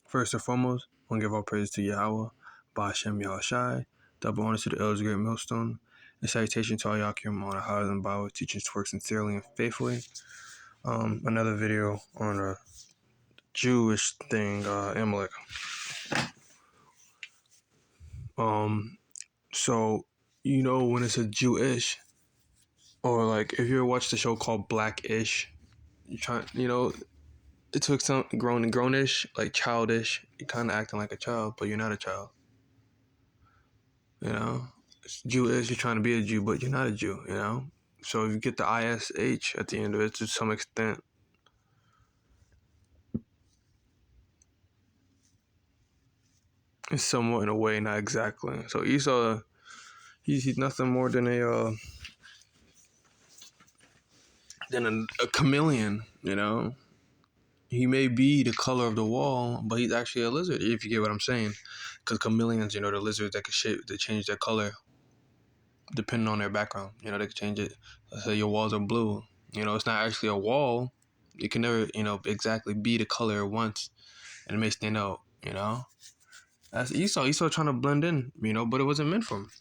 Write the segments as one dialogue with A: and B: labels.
A: First and foremost, I want to give all praise to Yahweh, Ba'Shem Yahushai, double honor to the elders, great millstone, and salutation to all Yakim on a higher than Bible, teaching to work sincerely and faithfully. Another video on a Jewish thing, Amalek. So you know when it's a Jewish, or like if you ever watched the show called Blackish, it took some grownish, like childish. You're kind of acting like a child, but you're not a child. You know, Jewish, you're trying to be a Jew, but you're not a Jew. You know, so if you get the ISH at the end of it, to some extent, it's somewhat in a way, not exactly. So Esau, he's nothing more than a chameleon. You know, he may be the color of the wall, but he's actually a lizard. If you get what I'm saying, because chameleons, the lizards that they change their color depending on their background. They can change it. Let's say your walls are blue. It's not actually a wall. It can never, exactly be the color it wants, and it may stand out. That's Esau. Esau trying to blend in. But it wasn't meant for him.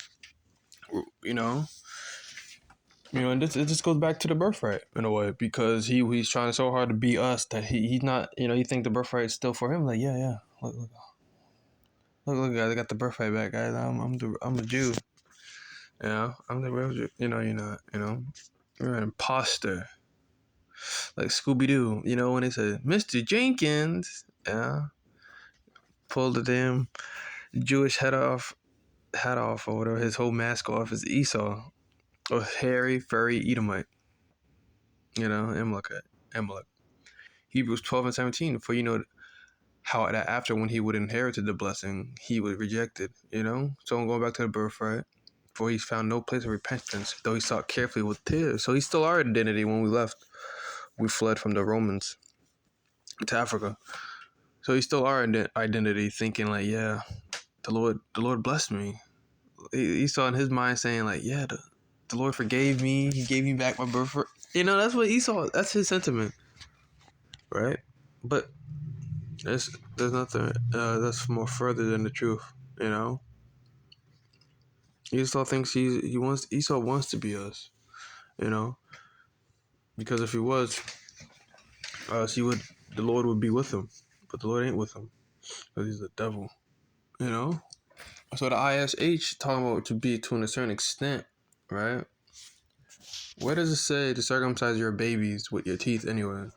A: And it just goes back to the birthright in a way, because he's trying so hard to be us that he's not. He think the birthright is still for him. Like yeah. Look, guys, I got the birthright back, guys. I'm a Jew. I'm the real Jew. You're not. You're an imposter. Like Scooby-Doo, when they said, Mr. Jenkins, pulled the damn Jewish hat off, or whatever, his whole mask off, is Esau, or hairy, furry Edomite, Amalek. Hebrews 12 and 17, for how that after, when he would inherit the blessing, he was rejected, So I'm going back to the birthright, for he's found no place of repentance, though he sought carefully with tears. So he's still our identity. When we left, we fled from the Romans to Africa. So he's still our identity, thinking like, yeah, the Lord blessed me. He saw in his mind saying like, yeah, the Lord forgave me. He gave me back my birthright. That's what Esau. That's his sentiment, right? But there's nothing that's more further than the truth. Esau thinks Esau wants to be us. Because if he was us, the Lord would be with him. But the Lord ain't with him, because he's the devil. So the ISH talking about to be to a certain extent, right? Where does it say to circumcise your babies with your teeth anyway?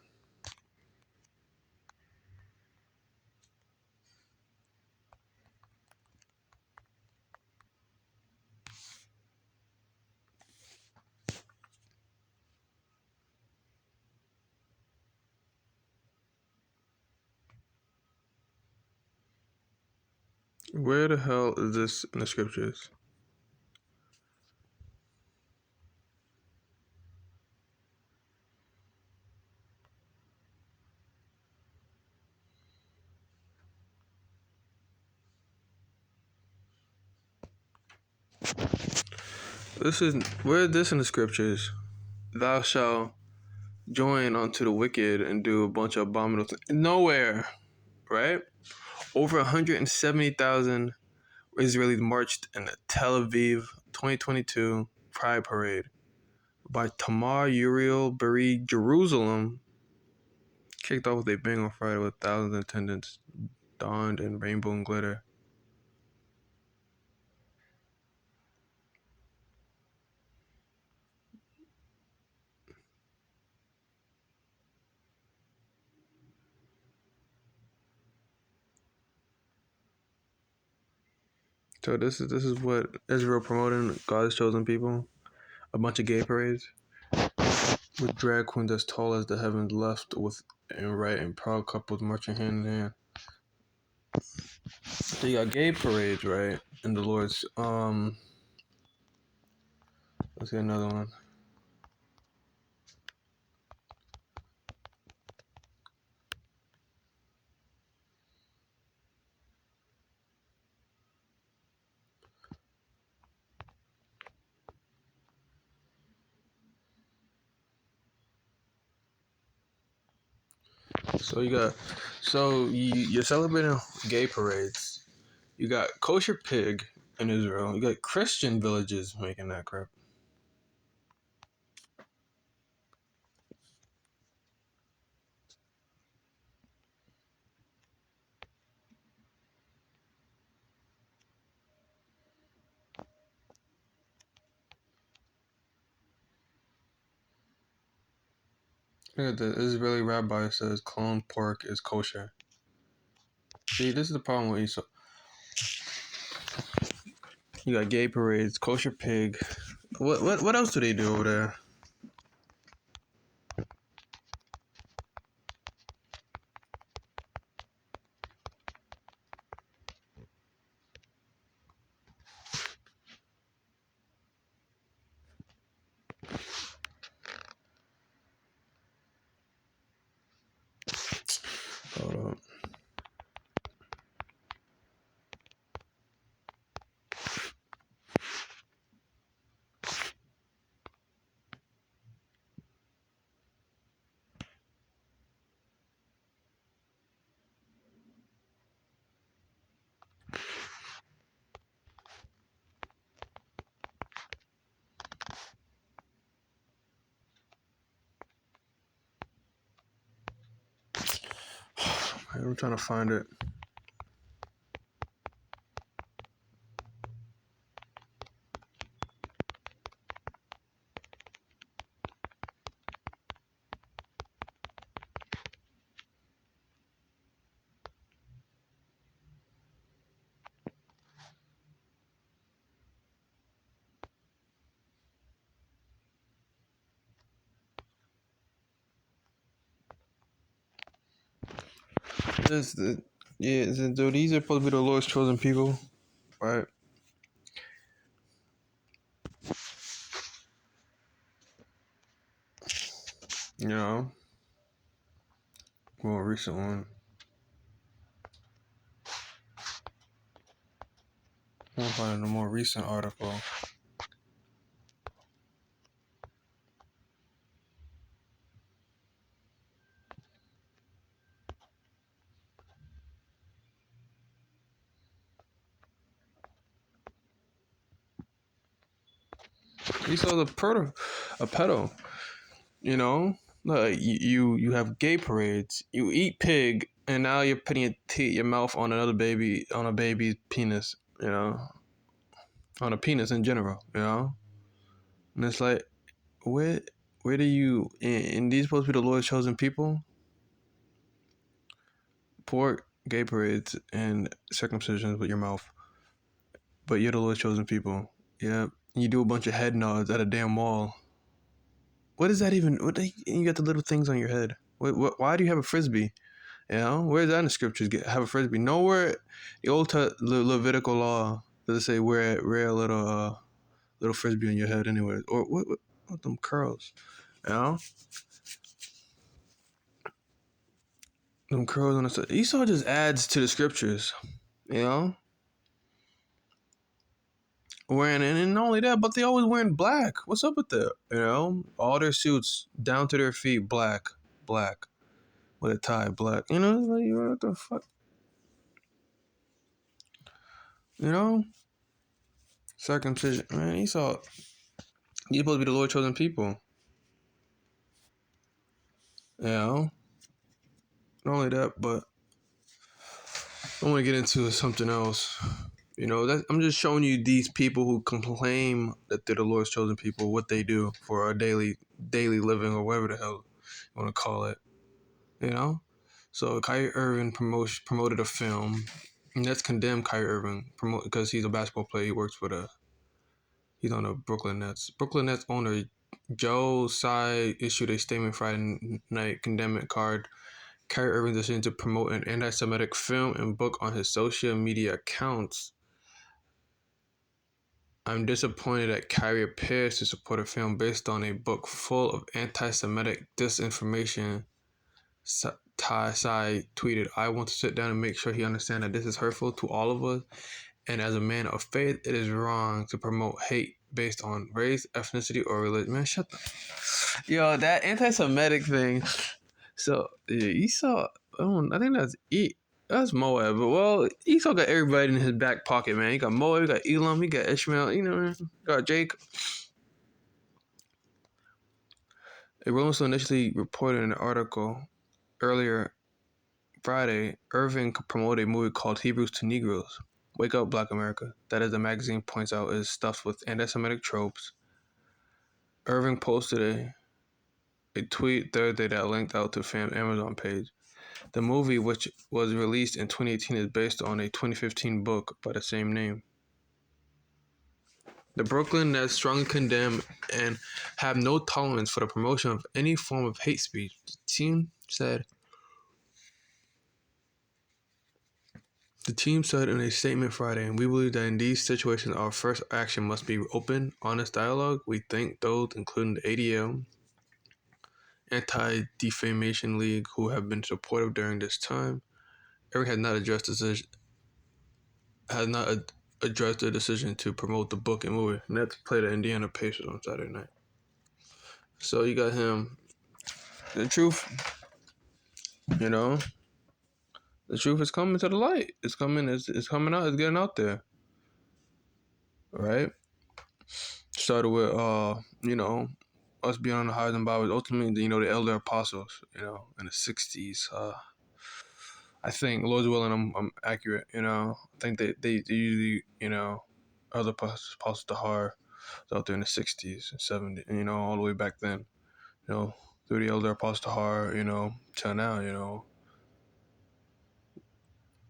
A: Where the hell is this in the scriptures? Where is this in the scriptures? Thou shalt join unto the wicked and do a bunch of abominable things. Nowhere, right? Over 170,000 Israelis marched in the Tel Aviv 2022 Pride Parade by Tamar Uriel Beri Jerusalem. Kicked off with a bang on Friday with thousands of attendants donned in rainbow and glitter. So this is what Israel promoting, God's chosen people. A bunch of gay parades with drag queens as tall as the heavens, left with and right, and proud couples marching hand in hand. So you got gay parades, right? And the Lord's let's get another one. So you're celebrating gay parades. You got kosher pig in Israel. You got Christian villages making that crap. Look at the Israeli rabbi says clone pork is kosher. See, this is the problem with Esau. You got gay parades, kosher pig. What else do they do over there? Hold up. I'm trying to find it. This, the, yeah, so these are supposed to be the Lord's chosen people, right? You know, more recent one. I'm finding a more recent article. Esau's a pedo. You know, like you have gay parades. You eat pig, and now you're putting your mouth on another baby, on a baby's penis. You know, on a penis in general. You know, and it's like, where where do you? And these supposed to be the Lord's chosen people. Pork, gay parades, and circumcisions with your mouth. But you're the Lord's chosen people. Yeah, you do a bunch of head nods at a damn mall. What is that even? You got the little things on your head. Why do you have a frisbee? You know, where's that in the scriptures? Have a frisbee. Nowhere, the Levitical law does it say wear a little frisbee on your head anyway, or what them curls? You know, them curls on the side. Esau just adds to the scriptures. You know, wearing and not only that, but they always wearing black. What's up with that? You know, all their suits down to their feet, black with a tie, black. You know, like, what the fuck? You know, circumcision. Man, Esau, he's supposed to be the Lord chosen people. You know, not only that, but I want to get into something else. You know, I'm just showing you these people who claim that they're the Lord's chosen people, what they do for our daily living or whatever the hell you want to call it. You know, so Kyrie Irving promoted a film, and that's condemned Kyrie Irving because he's a basketball player. He works for he's on the Brooklyn Nets. Brooklyn Nets owner Joe Tsai issued a statement Friday night condemning Kyrie Irving's decision to promote an anti-Semitic film and book on his social media accounts. I'm disappointed that Kyrie appears to support a film based on a book full of anti-Semitic disinformation. Sai tweeted, I want to sit down and make sure he understands that this is hurtful to all of us, and as a man of faith, it is wrong to promote hate based on race, ethnicity, or religion. Man, shut the... Yo, that anti-Semitic thing So yeah, Esau. I think that's Moab. But well, Esau got everybody in his back pocket, man. He got Moab, he got Elam, he got Ishmael. He got Jake. A Rolling Stone initially reported in an article earlier Friday, Irving promoted a movie called Hebrews to Negroes. Wake Up Black America, that as the magazine points out is stuffed with anti-Semitic tropes. Irving posted a tweet Thursday that linked out to fan Amazon page. The movie, which was released in 2018, is based on a 2015 book by the same name. The Brooklyn Nets strongly condemn and have no tolerance for the promotion of any form of hate speech. The team said in a statement Friday, and we believe that in these situations our first action must be open, honest dialogue. We thank those, including the ADL, Anti-Defamation League, who have been supportive during this time. Eric has not addressed the decision to promote the book and movie. Nets play the Indiana Pacers on Saturday night. So you got him. The truth, you know, the truth is coming to the light. It's coming. It's coming out. It's getting out there. Right. Started with us being on the highs and byways. Ultimately, the elder apostles. In the '60s. I think Lord's willing, I'm accurate. I think they usually other apostles Tahar out there in the '60s and '70s. All the way back then. Through the elder apostle Tahar. Till now.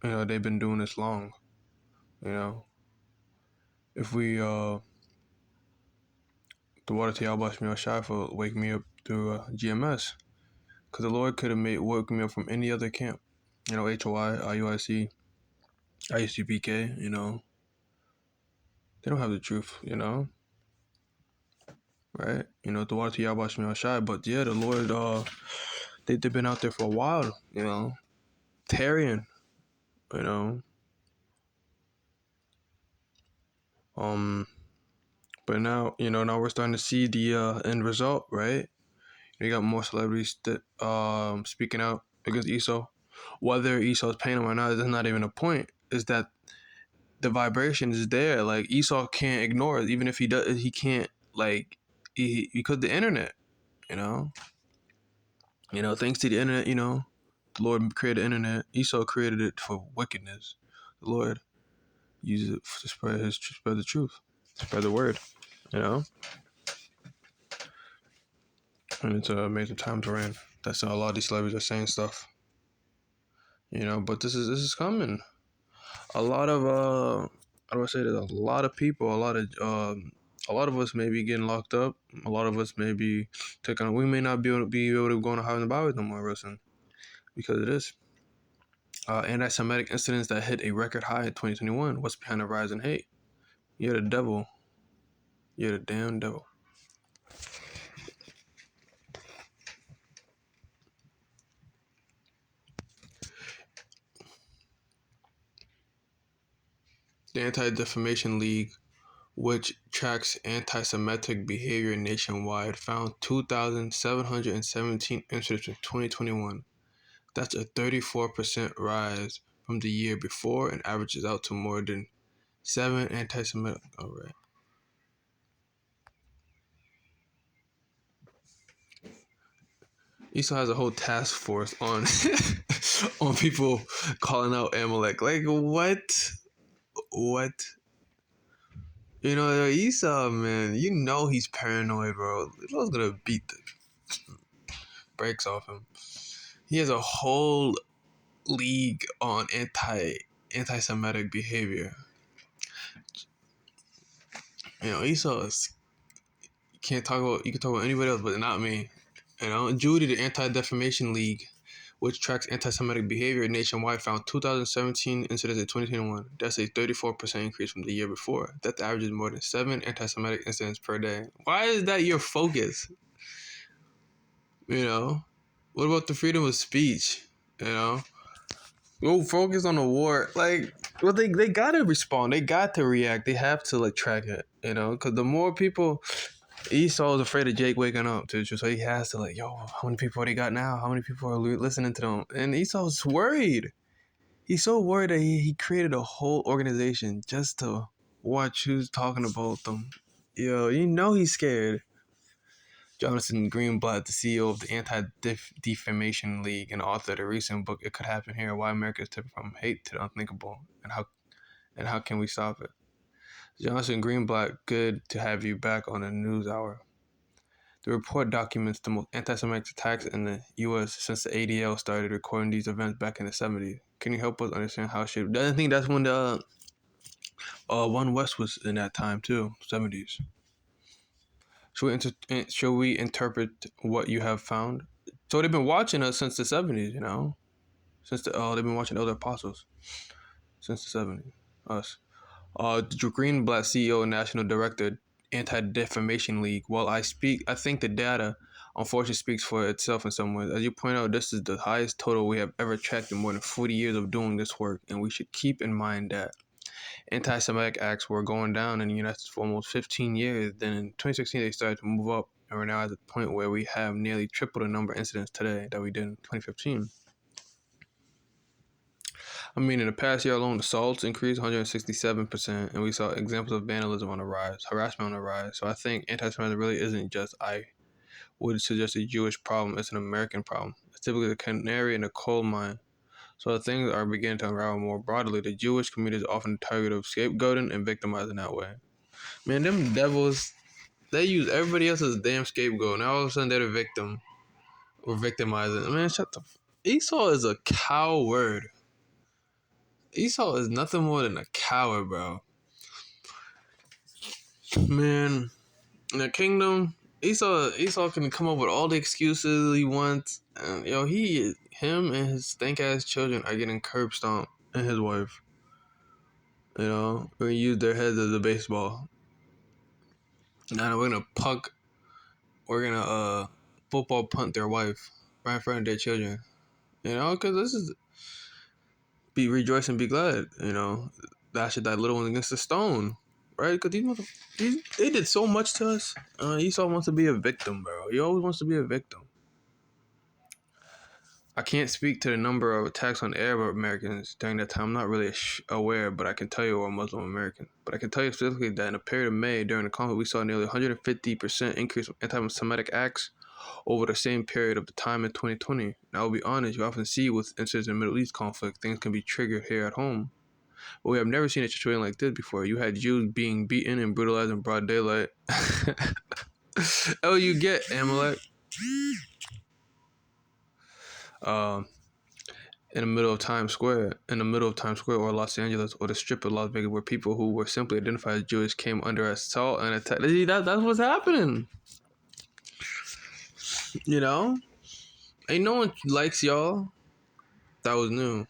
A: They've been doing this long. If we the water to Yahweh Shmi Shai for wake me up through GMS. Because the Lord could have woke me up from any other camp. HOI, IUIC, IUCPK, They don't have the truth, Right? The water to Yahweh Shmi Shai. But yeah, the Lord, they've been out there for a while, Tarrying, But now, now we're starting to see the end result, right? You got more celebrities that speaking out against Esau. Whether Esau's paying them or not, that's not even a point. Is that the vibration is there? Like Esau can't ignore it, even if he does. He can't because the internet, you know. Thanks to the internet, the Lord created the internet. Esau created it for wickedness. The Lord used it to spread the truth, spread the word, And it's an amazing time to reign. That's how a lot of these celebrities are saying stuff. But this is coming. A lot of how do I say this? A lot of people, a lot of us may be getting locked up. A lot of us may be taking. We may not be able to go on the highways and byways no more, Wilson, because of this. Anti-Semitic incidents that hit a record high in 2021. What's behind the rise in hate? You're the devil. You're the damn devil. The Anti-Defamation League, which tracks anti-Semitic behavior nationwide, found 2,717 incidents in 2021. That's a 34% rise from the year before and averages out to more than 7 anti-Semitic. All right. Esau has a whole task force on on people calling out Amalek. Like what? What? Esau, man, he's paranoid, bro. Esau's gonna beat the brakes off him. He has a whole league on anti-Semitic behavior. Esau is you can talk about anybody else, but not me. Judy, the Anti-Defamation League, which tracks anti-Semitic behavior nationwide, found 2017 incidents in 2021. That's a 34% increase from the year before. That averages more than 7 anti-Semitic incidents per day. Why is that your focus? What about the freedom of speech? Go focus on the war. Well, they gotta respond. They got to react. They have to track it. Because the more people, Esau is afraid of Jake waking up too, so he has to like, yo, how many people they got now? How many people are listening to them? And Esau's worried. He's so worried that he created a whole organization just to watch who's talking about them. Yo, you know he's scared. Jonathan Greenblatt, the CEO of the Anti-Defamation League and author of the recent book "It Could Happen Here: Why America is Tipping from Hate to the Unthinkable and how can we stop it?" Jonathan Greenblatt, good to have you back on the News Hour. The report documents the most anti-Semitic attacks in the U.S. since the ADL started recording these events back in the 70s. Can you help us understand how shaped? I think that's when the One West was in that time too, 70s. Should we interpret what you have found? So they've been watching us since the 70s, you know? They've been watching other apostles since the 70s. Us. Drew Greenblatt, CEO and National Director, Anti-Defamation League. While I think the data unfortunately speaks for itself in some ways. As you point out, this is the highest total we have ever tracked in more than 40 years of doing this work, and we should keep in mind that anti-Semitic acts were going down in the United States for almost 15 years. Then in 2016, they started to move up, and we're now at the point where we have nearly triple the number of incidents today that we did in 2015. I mean, in the past year alone, assaults increased 167%, and we saw examples of vandalism on the rise, harassment on the rise. So I think anti-Semitism really isn't just, I would suggest, a Jewish problem. It's an American problem. It's typically the canary in the coal mine. So things are beginning to unravel more broadly. The Jewish community is often the target of scapegoating and victimizing that way. Man, them devils, they use everybody else as a damn scapegoat. Now all of a sudden they're the victim or victimizing. Man, shut the. Esau is a coward. Esau is nothing more than a coward, bro. Man, in the kingdom, Esau can come up with all the excuses he wants. And yo, him and his stank ass children are getting curb stomped, and his wife. You know, we're gonna use their heads as a baseball. Now we're gonna football punt their wife right in front of their children. You know, because this is be rejoice and be glad. You know, dash that little one against the stone, right? Because they did so much to us. Esau wants to be a victim, bro. He always wants to be a victim. I can't speak to the number of attacks on Arab Americans during that time. I'm not really aware, but I can tell you we're Muslim American. But I can tell you specifically that in the period of May, during the conflict, we saw nearly 150% increase of anti-Semitic acts over the same period of the time in 2020. Now, I'll be honest, you often see with incidents in the Middle East conflict, things can be triggered here at home. But we have never seen a situation like this before. You had Jews being beaten and brutalized in broad daylight. Oh, you get, Amalek. In the middle of Times Square, or Los Angeles, or the Strip of Las Vegas, where people who were simply identified as Jewish came under assault and attack. That's what's happening. You know? Ain't no one likes y'all. That was new.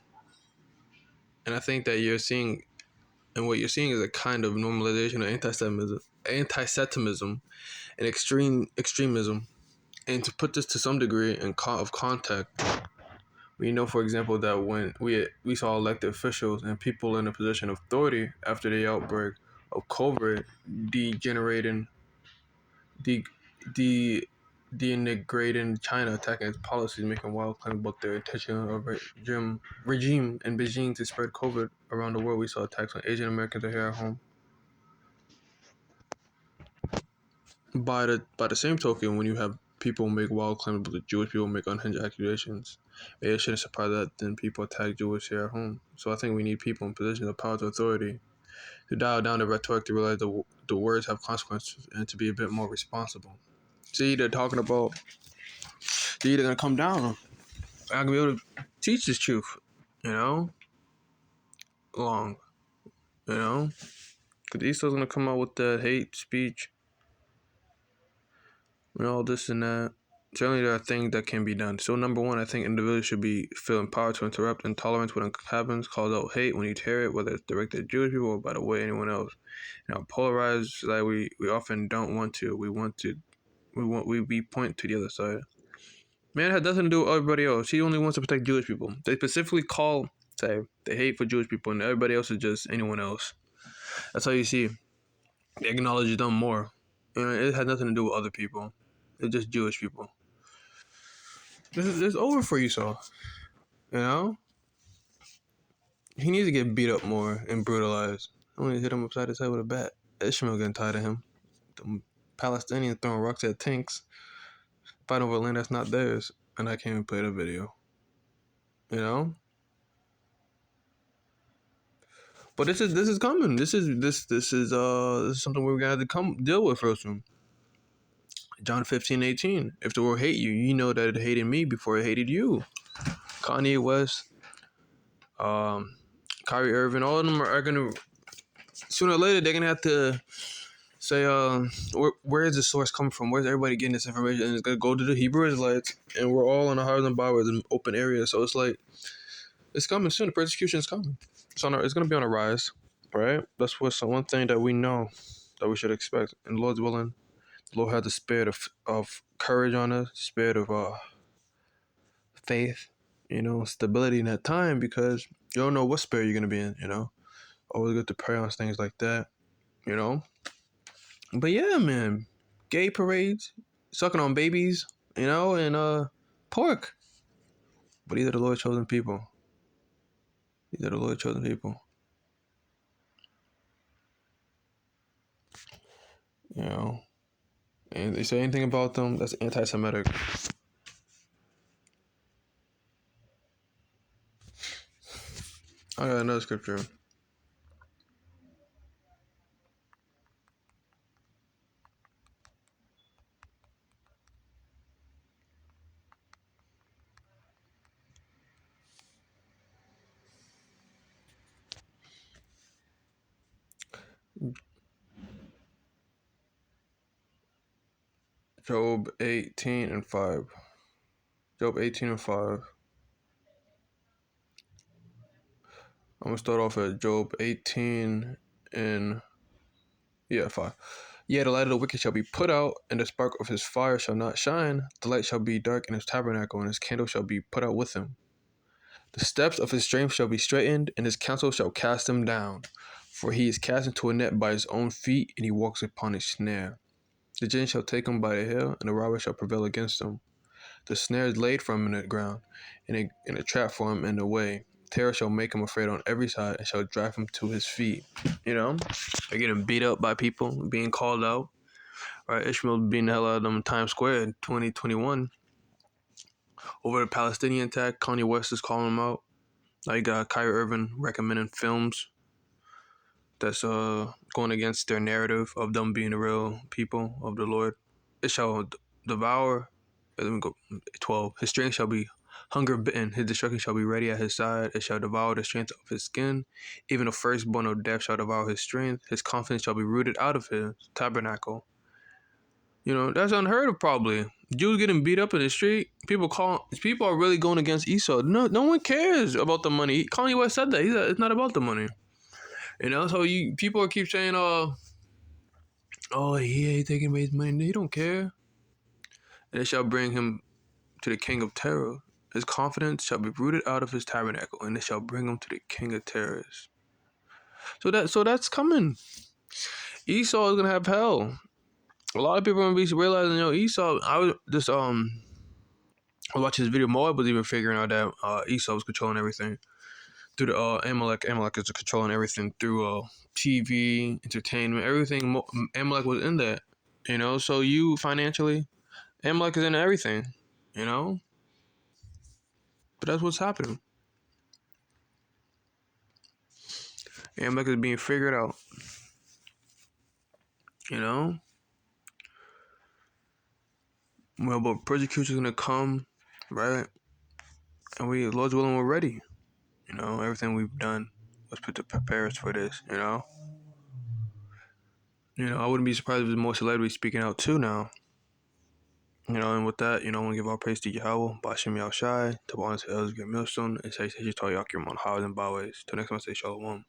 A: And I think that what you're seeing is a kind of normalization of anti-Semitism and extremism. And to put this to some degree of context, we know, for example, that when we saw elected officials and people in a position of authority after the outbreak of COVID denigrating China, attacking its policies, making wild claims about their intention of regime in Beijing to spread COVID around the world. We saw attacks on Asian Americans here at home. By the same token, when you have people make wild claims about the Jewish people, make unhinged accusations, it shouldn't surprise that then people attack Jewish here at home. So I think we need people in positions of power to authority to dial down the rhetoric, to realize the words have consequences, and to be a bit more responsible. See, they're talking about they're either gonna come down or I'm gonna be able to teach this truth, you know, long, you know, because Esau's gonna come out with that hate speech and all this and that. Certainly, there are things that can be done. So, number one, I think individuals should feel empowered to interrupt intolerance when it happens, call out hate when you hear it, whether it's directed at Jewish people or by the way anyone else. You know, polarized, like we often don't want to. We point to the other side. Man, it has nothing to do with everybody else. He only wants to protect Jewish people. They specifically say they hate for Jewish people, and everybody else is just anyone else. That's how you see. They acknowledge them more. It had nothing to do with other people. It's just Jewish people. This is over for Esau. You know, he needs to get beat up more and brutalized. I want to hit him upside his head with a bat. Ishmael getting tired of him. The Palestinians throwing rocks at tanks, fighting over land that's not theirs, and I can't even play the video. You know, but this is coming. This is something we're gonna have to come deal with real soon. John 15:18. If the world hate you, you know that it hated me before it hated you. Kanye West, um, Kyrie Irving, all of them are gonna sooner or later they're gonna have to say, where is the source coming from? Where's everybody getting this information? And it's gonna go to the Hebrew Israelites, and we're all on a hard and byway, an open area. So it's like it's coming soon. The persecution is coming. It's gonna be on a rise, right? That's what's one thing that we know that we should expect. And Lord's willing, the Lord has the spirit of courage on us, spirit of faith, stability in that time, because you don't know what spirit you're gonna be in. Always good to pray on things like that. But yeah, man, gay parades, sucking on babies, and pork. But these are the Lord chosen people. These are the Lord chosen people. And they say anything about them that's anti-Semitic. I got another scripture. Job 18:5. Job 18:5. I'm gonna start off at Job 18 and 5. Yeah, the light of the wicked shall be put out, and the spark of his fire shall not shine. The light shall be dark in his tabernacle, and his candle shall be put out with him. The steps of his strength shall be straightened, and his counsel shall cast him down. For he is cast into a net by his own feet, and he walks upon a snare. The jinn shall take him by the heel, and the robber shall prevail against him. The snare is laid for him in the ground, and a trap for him in the way. Terror shall make him afraid on every side, and shall drive him to his feet. They're getting beat up by people, being called out. Right, Ishmael beating the hell out of them in Times Square in 2021 over the Palestinian attack. Kanye West is calling him out. Now you got Kyrie Irving recommending films that's going against their narrative of them being the real people of the Lord. It shall devour. Let me go 12. His strength shall be hunger bitten. His destruction shall be ready at his side. It shall devour the strength of his skin. Even the firstborn of death shall devour his strength. His confidence shall be rooted out of his tabernacle. That's unheard of probably. Jews getting beat up in the street. People are really going against Esau. No one cares about the money. Kanye West said that. He said it's not about the money. So people keep saying, he taking away his money. He don't care. And it shall bring him to the king of terror. His confidence shall be rooted out of his tabernacle, and it shall bring him to the king of terrors. So that's coming. Esau is gonna have hell. A lot of people are gonna be realizing, Esau. I was just watching this video. Moab was even figuring out that Esau was controlling everything through the Amalek. Amalek is controlling everything through TV, entertainment, everything. Amalek was in that. So you financially, Amalek is in everything. But that's what's happening. Amalek is being figured out. Well, but persecution is gonna come, right? And Lord's willing, we're ready. Everything we've done was put to prepare us for this. I wouldn't be surprised if there's more celebrities speaking out too now. And with that, I want to give all praise to Yahweh, Bashim Yahshai, to honor to elders, get millstone, and say, Yakim on highways and byways. Till next time, I say Shalom.